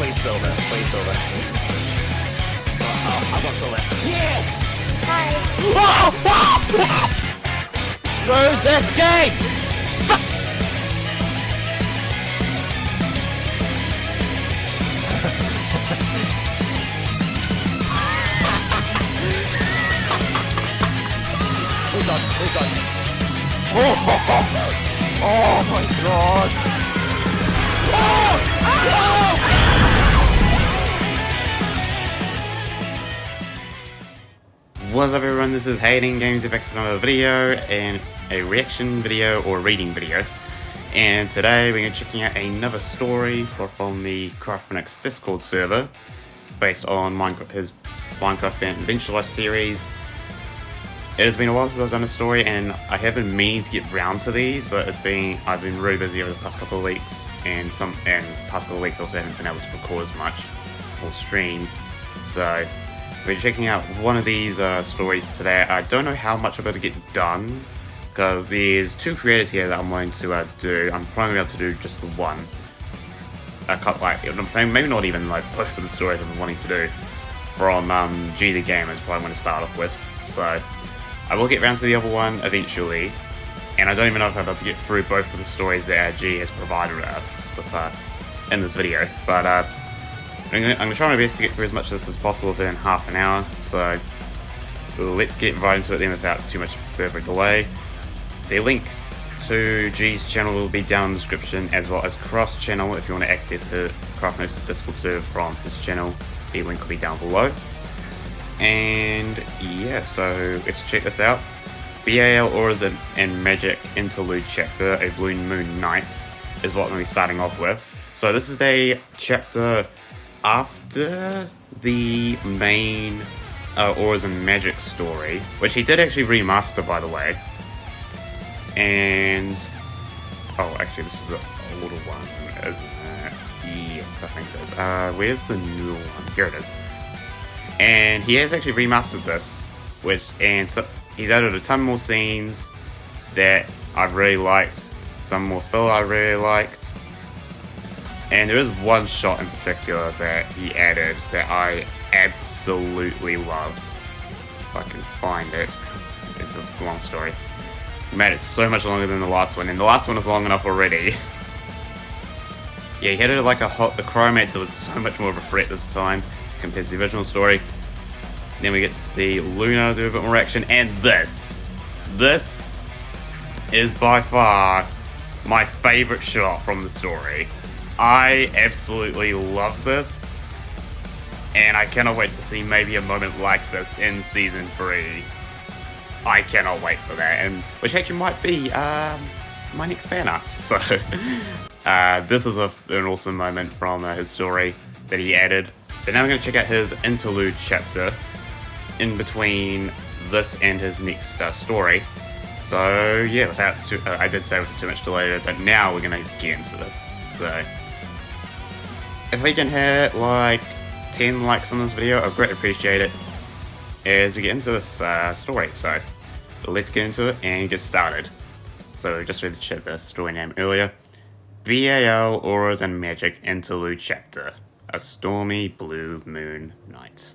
Please silver. Please silver. Oh, I want silver. Yeah! Hi. Screw this game! Please don't. Please don't. Oh my god! What's up everyone, this is Hayden Games, back with another video and a reaction video or reading video. And today we're checking out another story from the Craftnix Discord server based on his Minecraft Band Adventure Life series. It has been a while since I've done a story and I have been meaning to get round to these, but I've been really busy over the past couple of weeks, and the past couple of weeks I also haven't been able to record as much or stream. So we're checking out one of these stories today. I don't know how much I'm going to get done because there's two creators here that I'm going to do. I'm probably able to do just the one. Maybe not even like both of the stories I'm wanting to do from G the Game is what I'm going to start off with. So I will get around to the other one eventually, and I don't even know if I'm able to get through both of the stories that G has provided us with in this video. But I'm going to try my best to get through as much of this as possible within half an hour, so let's get right into it then without too much further delay. The link to G's channel will be down in the description, as well as Cross channel if you want to access the Craftnix Discord server from his channel. The link will be down below. And yeah, so let's check this out. BAL Auras and Magic Interlude Chapter, A Blue Moon Night, is what we'll be starting off with. So this is a chapter after the main Auras and Magic story, which he did actually remaster, by the way. And oh, actually this is the older one, isn't it? Yes, I think it is. Where's the new one? Here it is. And he has actually remastered this, so he's added a ton more scenes that I really liked, some more filler I really liked. And there is one shot in particular that he added that I absolutely loved. If I can find it. It's a long story. He made it so much longer than the last one, and the last one was long enough already. Yeah, he had it like the chromate, so it was so much more of a threat this time compared to the original story. Then we get to see Luna do a bit more action, and this is by far my favorite shot from the story. I absolutely love this, and I cannot wait to see maybe a moment like this in Season 3. I cannot wait for that, and which actually might be my next fan art. So this is an awesome moment from his story that he added. But now we're going to check out his interlude chapter in between this and his next story. So yeah, I did say with too much delay, but now we're going to get into this. So if we can hit like 10 likes on this video, I'd greatly appreciate it as we get into this story. So let's get into it and get started. So just read the story name earlier. BAL Auras and Magic Interlude Chapter. A stormy blue moon night.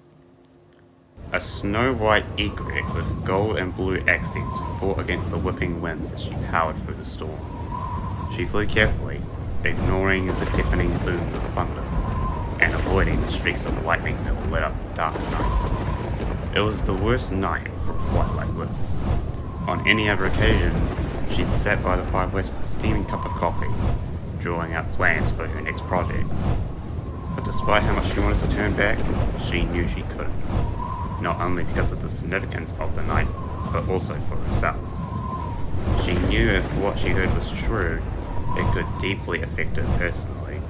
A snow-white egret with gold and blue accents fought against the whipping winds as she powered through the storm. She flew carefully, ignoring the deafening booms of thunder, and avoiding the streaks of lightning that lit up the dark night. It was the worst night for a flight like this. On any other occasion, she'd sat by the fireplace with a steaming cup of coffee, drawing out plans for her next project. But despite how much she wanted to turn back, she knew she couldn't. Not only because of the significance of the night, but also for herself. She knew if what she heard was true, it could deeply affect her personally,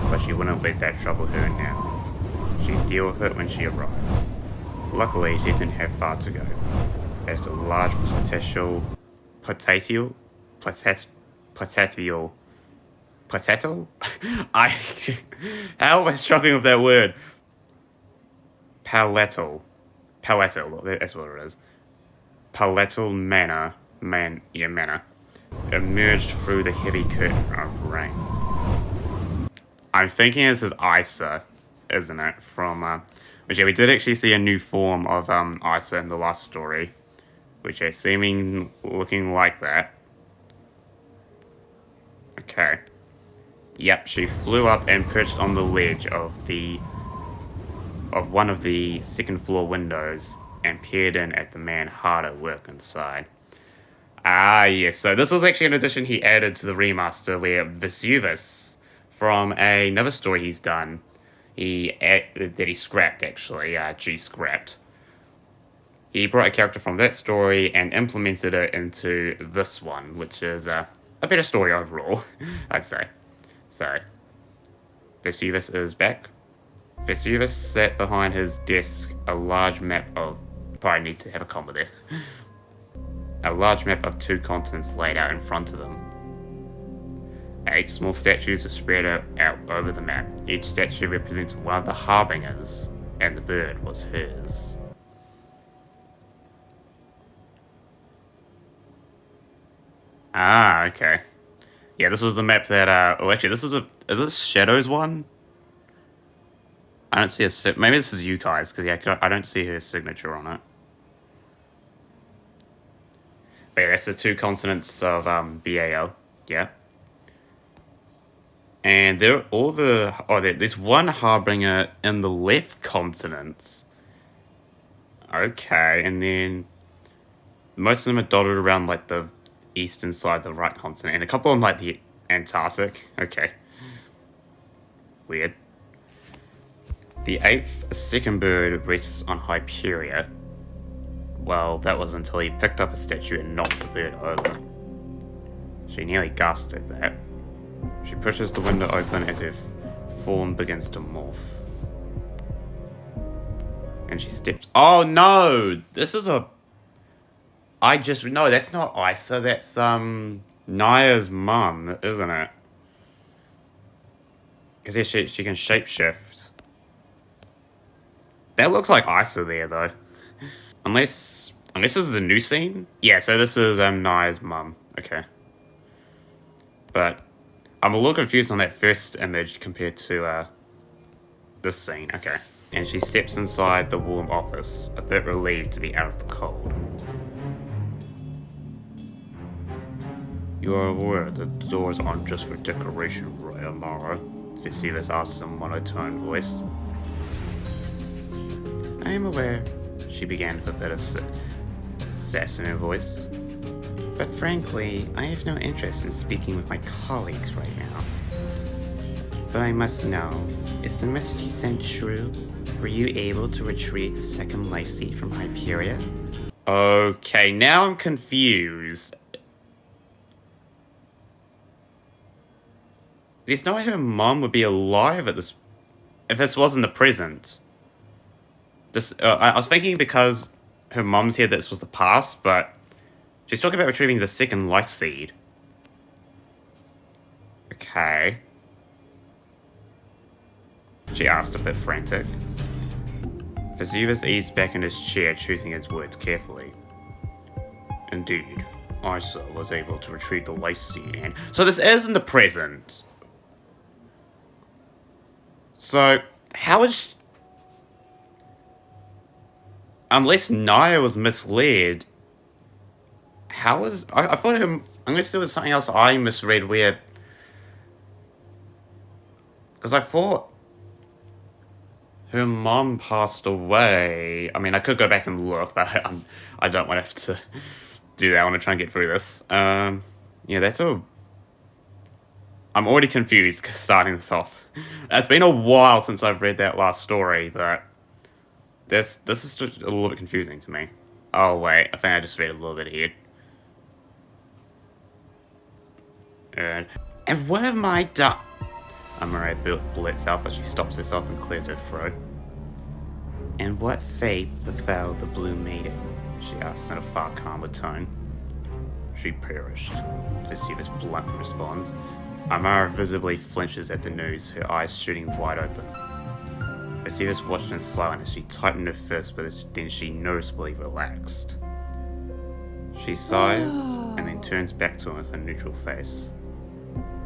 but she wouldn't let that trouble her now. She'd deal with it when she arrived. Luckily, she didn't have far to go, as the large potato? How am I struggling with that word? Paletal, that's what it is. Paletal manor emerged through the heavy curtain of rain. I'm thinking this is Isa, isn't it? From, which, yeah, we did actually see a new form of, Isa in the last story. Which is seeming looking like that. Okay. Yep, she flew up and perched on the ledge of one of the second floor windows and peered in at the man hard at work inside. Ah, yes. So this was actually an addition he added to the remaster where Vesuvius, from another story he's done, that he scrapped actually, G-scrapped. He brought a character from that story and implemented it into this one, which is a better story overall, I'd say. So, Vesuvius is back. Vesuvius sat behind his desk a large map of... Probably need to have a comma there. A large map of 2 continents laid out in front of him. 8 small statues were spread out over the map. Each statue represents one of the harbingers, and the bird was hers. Ah, okay. Yeah, this was the map that, oh, actually, is this Shadow's one? I don't see a, maybe this is Yukai's, because, yeah, I don't see her signature on it. But yeah, that's the 2 continents of, BAL, yeah. And there's one harbinger in the left continent. Okay, and then most of them are dotted around, like, the eastern side, the right continent, and a couple of them, like, the Antarctic. Okay. Weird. The 8th second bird rests on Hyperia. Well, that was until he picked up a statue and knocks the bird over. She nearly gasped at that. She pushes the window open as her form begins to morph. And she steps... Oh, no! This is a... No, that's not Isa, that's, Naya's mum, isn't it? Because yeah, she can shapeshift. That looks like Isa there, though. Unless this is a new scene? Yeah, so this is, Naya's mum. Okay. But I'm a little confused on that first image compared to, this scene. Okay. And she steps inside the warm office, a bit relieved to be out of the cold. You are aware that the doors aren't just for decoration, right, Amara? Vesuvius asks in a monotone voice. I am aware, she began with a bit of sass in her voice. But frankly, I have no interest in speaking with my colleagues right now. But I must know, is the message you sent true? Were you able to retrieve the second life seed from Hyperia? Okay, now I'm confused. There's no way her mom would be alive at this... If this wasn't the present. I was thinking because her mom's here, this was the past, but... She's talking about retrieving the second life seed. Okay. She asked, a bit frantic. Vesuvius eased back in his chair, choosing his words carefully. Indeed, Isa was able to retrieve the life seed, and... So this is in the present! So, how is... Unless Naya was misled, how is... I thought him... Unless there was something else I misread where... Because I thought... Her mom passed away. I mean, I could go back and look, but I don't want to have to do that. I want to try and get through this. Yeah, that's all... I'm already confused starting this off. It's been a while since I've read that last story, but this is just a little bit confusing to me. Oh wait, I think I just read a little bit here. And what have I done? Amara blurts out, but she stops herself and clears her throat. And what fate befell the Blue Maiden? She asks in a far calmer tone. She perished, Vesuvius bluntly responds. Amara visibly flinches at the news, her eyes shooting wide open. Vesuvius watched in silence as she tightened her fist, but then she noticeably relaxed. She sighs, and then turns back to him with a neutral face.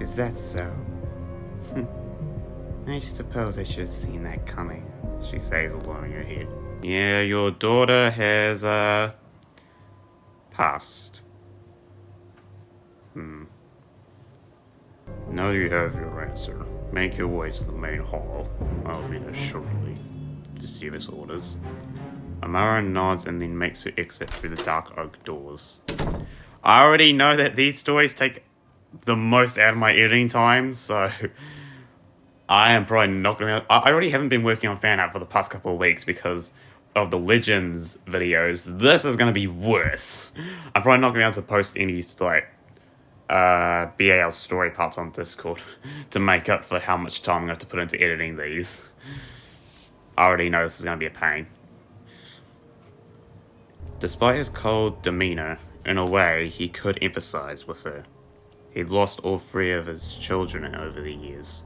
Is that so? I suppose I should have seen that coming, she says, lowering her head. Yeah, your daughter has, passed. Now you have your answer. Make your way to the main hall. I'll be there shortly. Vesuvius orders. Amara nods and then makes her exit through the dark oak doors. I already know that these stories take the most out of my editing time, so I am probably not going to... I already haven't been working on fan art for the past couple of weeks because of the Legends videos. This is going to be worse. I'm probably not going to be able to post any, like, BAL story parts on Discord to make up for how much time I'm going to have to put into editing these. I already know this is going to be a pain. Despite his cold demeanor, in a way he could empathize with her. He'd lost all three of his children over the years.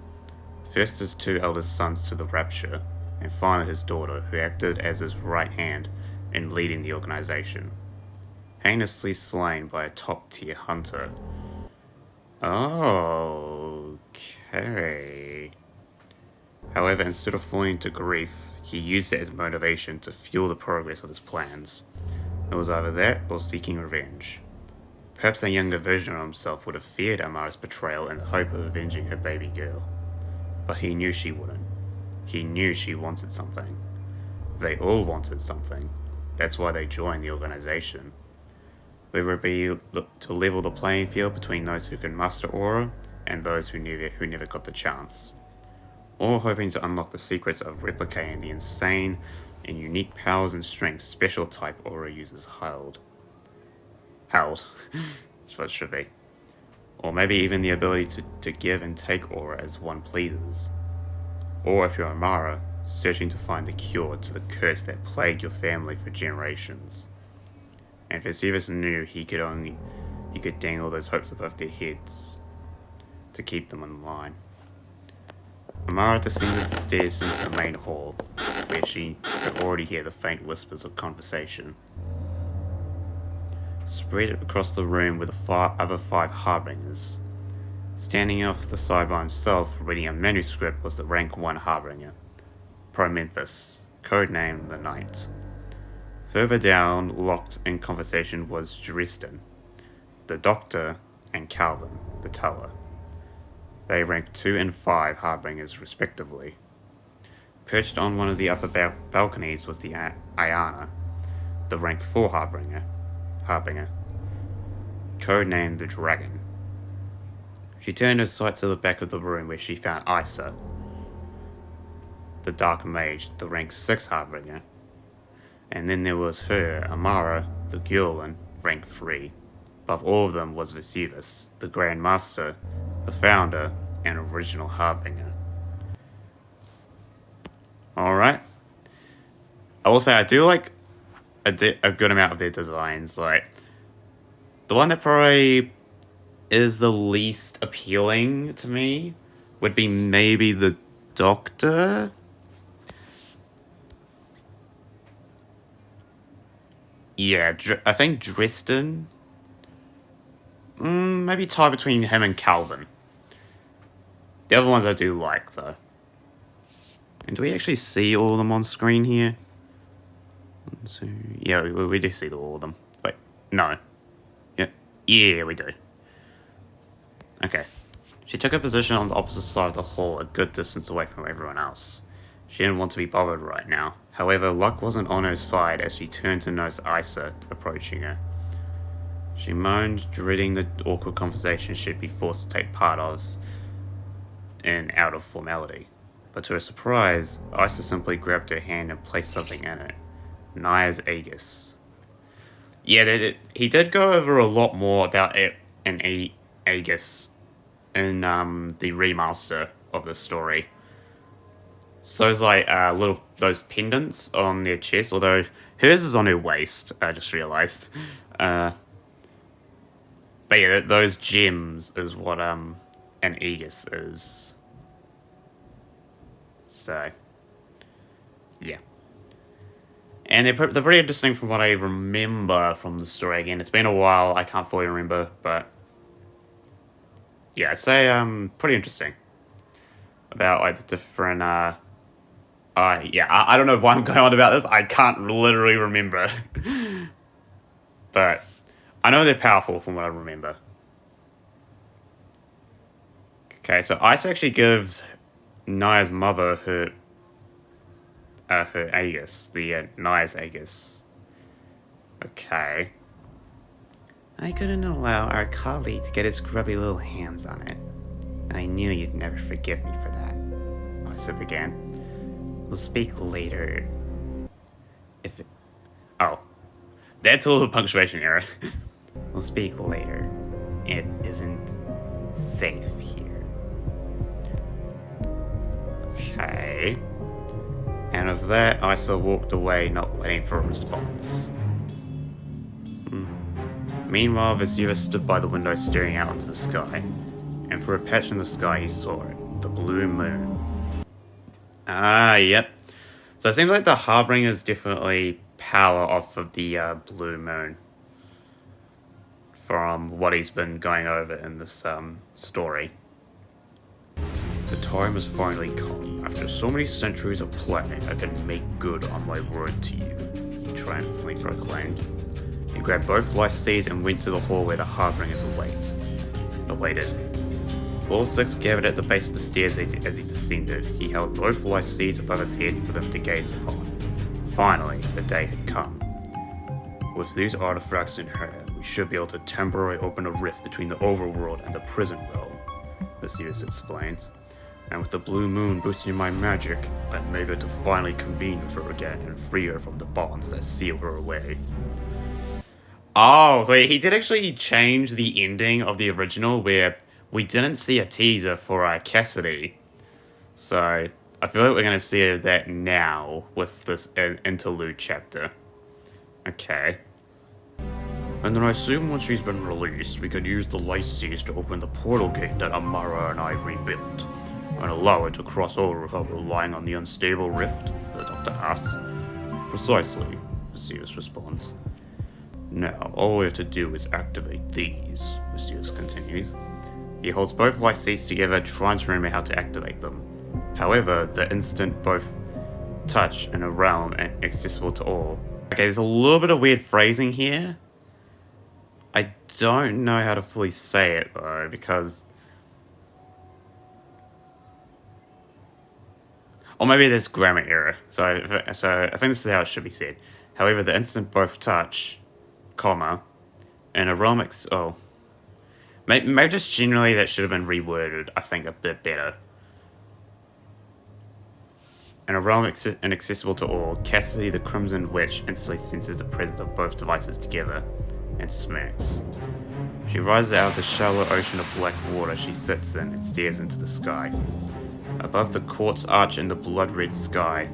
First his two eldest sons to the Rapture, and finally his daughter, who acted as his right hand in leading the organization. Heinously slain by a top-tier hunter. Okay. However, instead of falling to grief, he used it as motivation to fuel the progress of his plans. It was either that or seeking revenge. Perhaps a younger version of himself would have feared Amara's betrayal in the hope of avenging her baby girl. But he knew she wouldn't. He knew she wanted something. They all wanted something. That's why they joined the organization. Whether it be to level the playing field between those who can master aura and those who never got the chance. All hoping to unlock the secrets of replicating the insane and unique powers and strengths special type aura users held. That's what it should be. Or maybe even the ability to give and take aura as one pleases. Or if you're Amara, searching to find the cure to the curse that plagued your family for generations. And Vesuvius knew he could dangle those hopes above their heads to keep them in line. Amara descended the stairs into the main hall, where she could already hear the faint whispers of conversation. Spread across the room were the other 5 Harbingers. Standing off to the side by himself, reading a manuscript, was the rank 1 Harbinger, Pro-Memphis, codenamed the Knight. Further down, locked in conversation, was Dresden, the Doctor, and Calvin, the Teller. They ranked 2 and 5 Harbingers respectively. Perched on one of the upper balconies was the Ayana, the rank 4 Harbinger, codenamed the Dragon. She turned her sight to the back of the room where she found Isa, the Dark Mage, the rank 6 Harbinger. And then there was her, Amara, the Gurlin, rank 3. Above all of them was Vesuvius, the Grand Master, the Founder, and original Harbinger. Alright. I will say I do like a good amount of their designs. Like, the one that probably is the least appealing to me would be maybe the Doctor. Yeah, I think Dresden. Maybe tie between him and Calvin. The other ones I do like, though. And do we actually see all of them on screen here? So, yeah, we do see all of them. Wait, no. Yeah, we do. Okay. She took a position on the opposite side of the hall, a good distance away from everyone else. She didn't want to be bothered right now. However, luck wasn't on her side as she turned to notice Isa approaching her. She moaned, dreading the awkward conversation she'd be forced to take part of and out of formality. But to her surprise, Isa simply grabbed her hand and placed something in it. Naya's Aegis. Yeah, he did go over a lot more about it in Aegis in the remaster of the story. It's those like those pendants on their chest, although hers is on her waist, I just realized. But yeah, those gems is what an Aegis is. So, yeah. And they're pretty interesting from what I remember from the story. Again, it's been a while, I can't fully remember, but yeah, I'd say pretty interesting. about like the different yeah, I don't know why I'm going on about this. I can't literally remember. But I know they're powerful from what I remember. Okay, so Ice actually gives Naya's mother her Aegis, the Naya's Aegis. Okay. I couldn't allow our colleague to get his grubby little hands on it. I knew you'd never forgive me for that, Isa began. We'll speak later. Oh. That's a little punctuation error. We'll speak later. It isn't safe here. Okay. And with that, Isa walked away, not waiting for a response. Meanwhile, Vesuvius stood by the window staring out into the sky. And for a patch in the sky, he saw it. The blue moon. Ah, yep. So it seems like the Harbinger's definitely power off of the blue moon. From what he's been going over in this story. The time has finally come. After so many centuries of planning, I can make good on my word to you, he triumphantly proclaimed. He grabbed both light seeds and went to the hall where the Harbingers awaited. All six gathered at the base of the stairs as he descended. He held both light seeds above his head for them to gaze upon. Finally, the day had come. With these artifacts in hand, we should be able to temporarily open a rift between the overworld and the prison realm, Vesuvius explains. And with the blue moon boosting my magic, I may be able to finally convene with her again and free her from the bonds that seal her away. Oh, so he did actually change the ending of the original where we didn't see a teaser for Cassidy. So I feel like we're going to see that now with this interlude chapter. Okay. And then I assume once she's been released, we could use the light seeds to open the portal gate that Amara and I rebuilt, and allow her to cross over without relying on the unstable rift, the doctor asks. Precisely, Vesuvius responds. Now, all we have to do is activate these, Vesuvius continues. He holds both light seeds together, trying to remember how to activate them. However, the instant both touch in a realm and accessible to all. Okay, there's a little bit of weird phrasing here. I don't know how to fully say it though, because... Or maybe there's grammar error. So I think this is how it should be said. However, the instant both touch, comma, in a realm maybe just generally that should have been reworded, I think, a bit better. In a realm inaccessible to all, Cassidy the Crimson Witch instantly senses the presence of both devices together and smirks. She rises out of the shallow ocean of black water she sits in and stares into the sky. Above the quartz arch in the blood-red sky,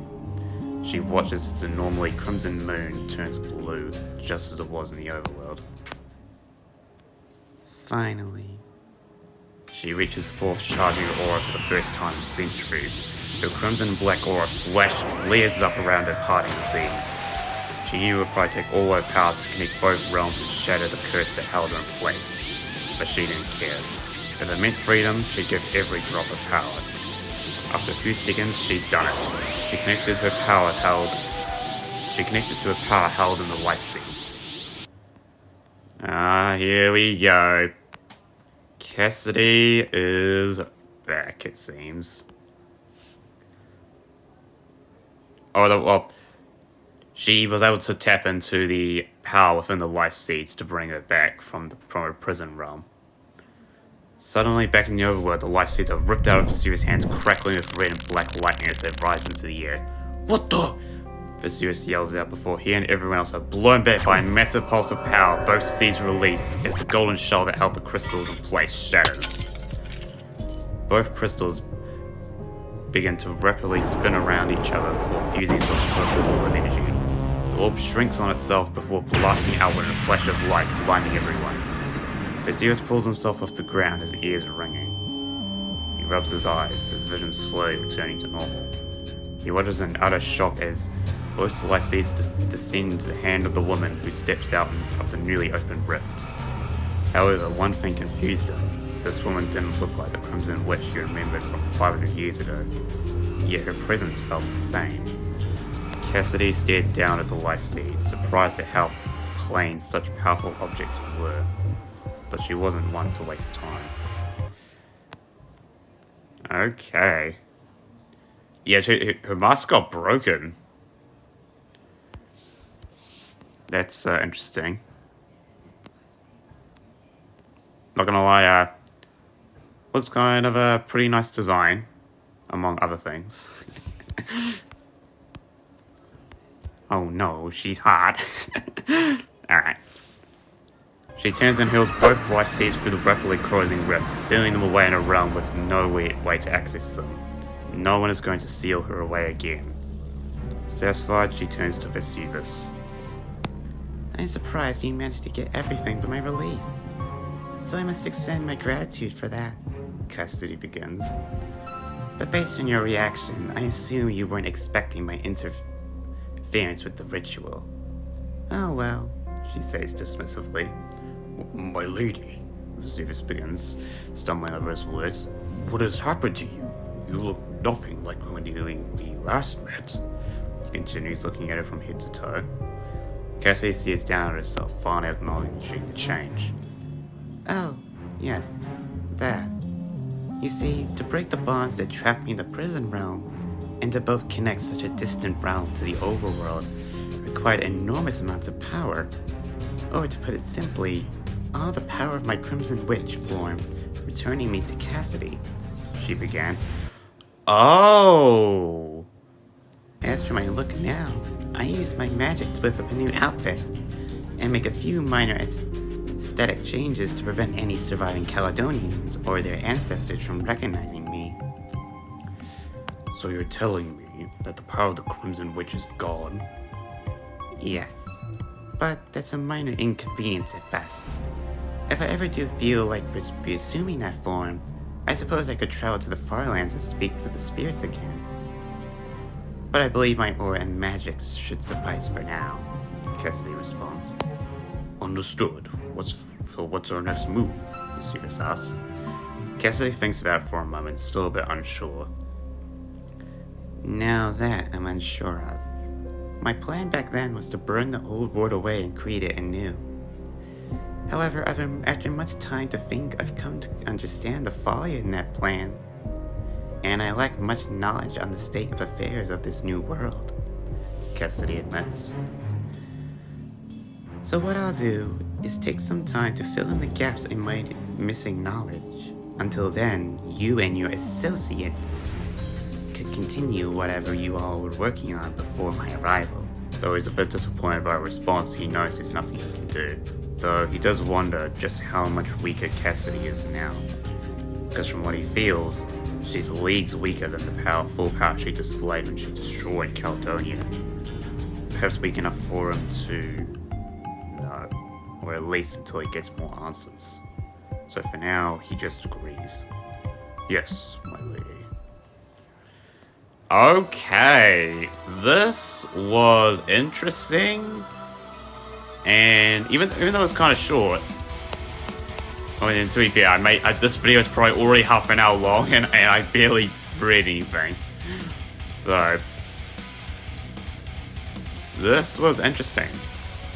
she watches as the normally crimson moon turns blue, just as it was in the overworld. Finally. She reaches forth, charging her aura for the first time in centuries. Her crimson-black aura flares up around her, parting the seas. She knew it would probably take all her power to connect both realms and shatter the curse that held her in place. But she didn't care. If it meant freedom, she'd give every drop of power. After a few seconds, she'd done it. She connected to her power held in the light seeds. Ah, here we go. Cassidy is back, it seems. She was able to tap into the power within the light seeds to bring her back from her prison realm. Suddenly, back in the overworld, the light seeds are ripped out of Vesuvius' hands, crackling with red and black lightning as they rise into the air. What the? Vesuvius yells out before he and everyone else are blown back by a massive pulse of power. Both seeds release as the golden shell that held the crystals in place shatters. Both crystals begin to rapidly spin around each other before fusing into a purple orb of energy. The orb shrinks on itself before blasting outward in a flash of light, blinding everyone. Vesuvius pulls himself off the ground, his ears ringing. He rubs his eyes, his vision slowly returning to normal. He watches in utter shock as both light seeds descend into the hand of the woman who steps out of the newly opened rift. However, one thing confused him. This woman didn't look like the Crimson Witch you remembered from 500 years ago, yet her presence felt the same. Cassidy stared down at the white sea, surprised at how plain such powerful objects were, but she wasn't one to waste time. Okay. Yeah, her mask got broken. That's interesting. Not gonna lie, looks kind of a pretty nice design, among other things. Oh no, she's hot. Alright. She turns and hurls both white seas through the rapidly closing rifts, sealing them away in a realm with no way to access them. No one is going to seal her away again. Satisfied, she turns to Vesuvius. I'm surprised you managed to get everything but my release. So I must extend my gratitude for that, Cassidy begins. But based on your reaction, I assume you weren't expecting my interference with the ritual. Oh well, she says dismissively. My lady, Vesuvius begins, stumbling over his words. What has happened to you? You look nothing like when we last met. He continues, looking at her from head to toe. Cassidy stares down at herself, finally acknowledging the change. Oh, yes, that. You see, to break the bonds that trap me in the prison realm, and to both connect such a distant realm to the overworld, required enormous amounts of power. Or to put it simply, all the power of my Crimson Witch form, returning me to Cassidy, she began. Oh! As for my look now, I use my magic to whip up a new outfit, and make a few minor aesthetic changes to prevent any surviving Caledonians or their ancestors from recognizing me. So you're telling me that the power of the Crimson Witch is gone? Yes, but that's a minor inconvenience at best. If I ever do feel like reassuming that form, I suppose I could travel to the Farlands and speak with the spirits again. But I believe my aura and magics should suffice for now, Cassidy responds. Understood. What's our next move? Vesuvius asks. Cassidy thinks about it for a moment, still a bit unsure. Now that I'm unsure of. My plan back then was to burn the old world away and create it anew. However, after much time to think, I've come to understand the folly in that plan. And I lack much knowledge on the state of affairs of this new world, Cassidy admits. So what I'll do is take some time to fill in the gaps in my missing knowledge. Until then, you and your associates could continue whatever you all were working on before my arrival. Though he's a bit disappointed by her response, he knows there's nothing he can do. Though he does wonder just how much weaker Cassidy is now. Because from what he feels, she's leagues weaker than the full power she displayed when she destroyed Caledonia. Perhaps weak enough for him to... or at least until he gets more answers. So for now, he just agrees. Yes, my lady. Okay, this was interesting, and even though it's kind of short, I mean, to be fair, this video is probably already half an hour long, and I barely read anything. So this was interesting.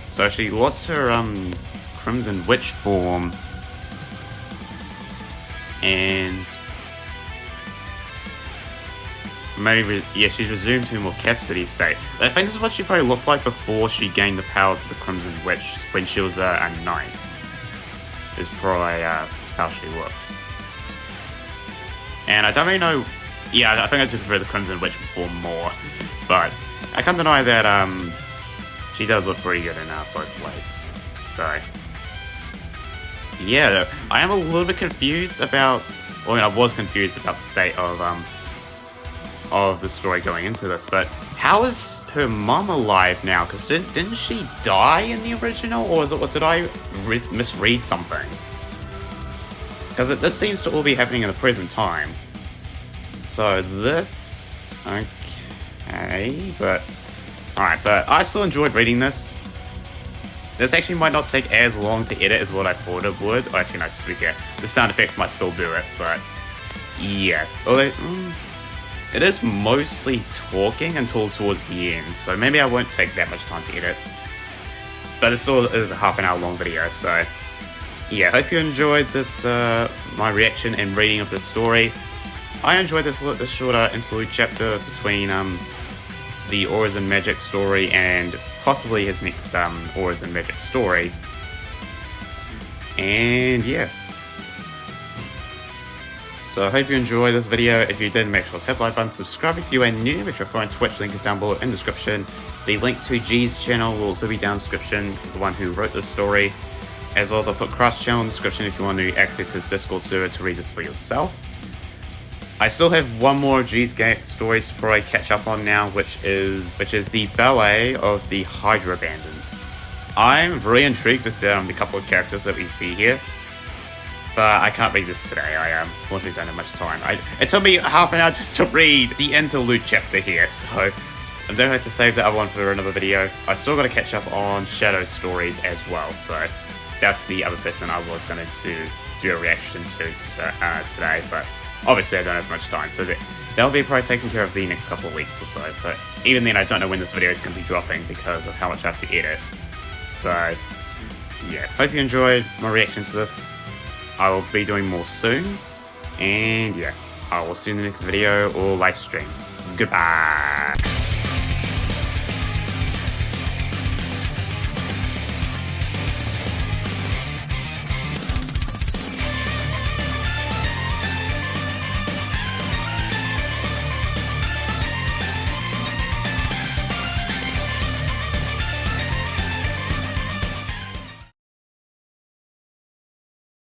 So she lost her Crimson Witch form, and she's resumed to a more Cassidy state. I think this is what she probably looked like before she gained the powers of the Crimson Witch when she was a knight. Is probably how she looks. And I don't really know. Yeah, I think I prefer the Crimson Witch before more, but I can't deny that she does look pretty good in both ways. So yeah, I am a little bit confused about. Well, I was confused about the state of the story going into this, but how is her mom alive now? Because didn't she die in the original, or did I misread something? Because this seems to all be happening in the present time. So this... Okay, but... Alright, but I still enjoyed reading this. This actually might not take as long to edit as what I thought it would. Oh, actually, no, to be fair, the sound effects might still do it, but yeah. Although, it is mostly talking until towards the end, so maybe I won't take that much time to edit. But it still is a half an hour long video, so yeah, hope you enjoyed this, my reaction and reading of this story. I enjoyed this shorter interlude chapter between the Auras and Magic story and possibly his next Auras and Magic story. And yeah. So I hope you enjoyed this video. If you did, make sure to hit the like button, subscribe if you are new, make sure to find Twitch, link is down below in the description. The link to G's channel will also be down in the description, the one who wrote this story. As well as I'll put Craft's channel in the description if you want to access his Discord server to read this for yourself. I still have one more G's stories to probably catch up on now, which is the ballet of the Hydra Bandits. I'm very intrigued with the couple of characters that we see here. But I can't read this today. I unfortunately don't have much time. It took me half an hour just to read the interlude chapter here, so I'm going to have to save that other one for another video. I still got to catch up on Shadow stories as well, so that's the other person I was going to do a reaction to today, but obviously I don't have much time, so that'll be probably taken care of the next couple of weeks or so. But even then, I don't know when this video is going to be dropping because of how much I have to edit. So yeah, hope you enjoyed my reaction to this. I will be doing more soon, and yeah, I will see you in the next video or live stream. Goodbye.